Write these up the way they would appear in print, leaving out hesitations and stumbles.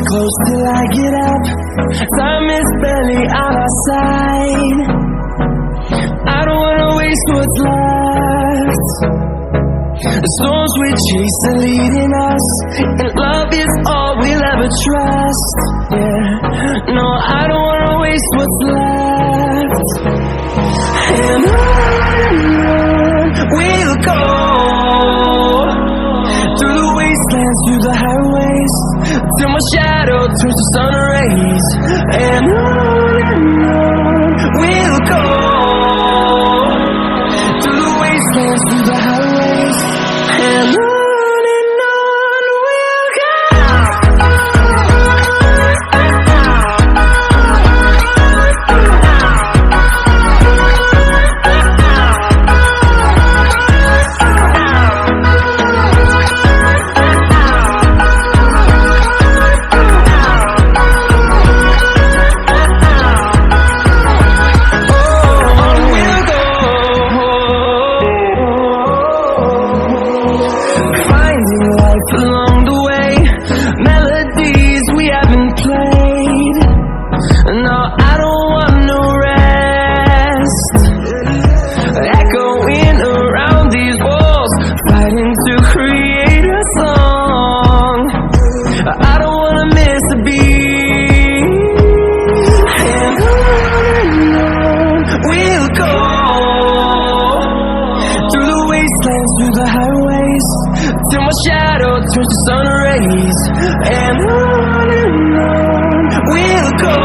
close till I get up. Time is barely on our side. I don't wanna waste what's left. The storms we chase are leading us, and love is all we'll ever trust. Yeah, no, I don't wanna waste what's left. And on we'll go, through the wastelands, through the highways, till my shadow turns to sun rays. And on we'll go, through the wastelands, through the highways, and on we'll go. Along the way, melodies we haven't played. No, I don't want no rest. Echoing around these walls, fighting to create a song. I don't wanna miss a beat. And on we'll go, through the wastelands, through the highways, till my shadow turns to sun rays. And on we'll go,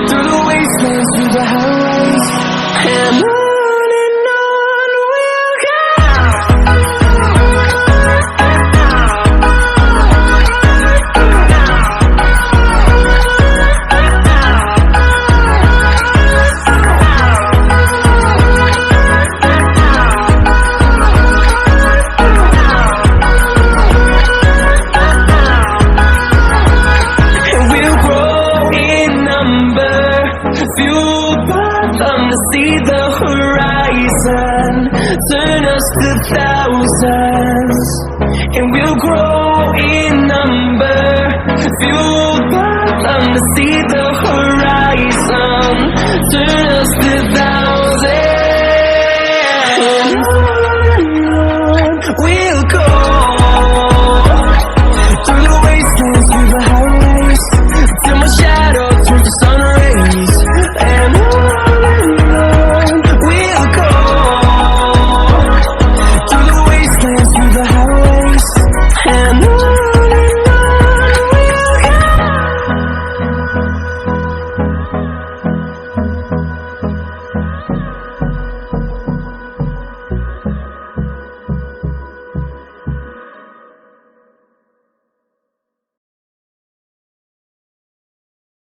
through the wastelands, through the highways, and on we'll go. Fueled by them to see the horizon, turn us to thousands, and we'll grow in number. Fueled by them to see the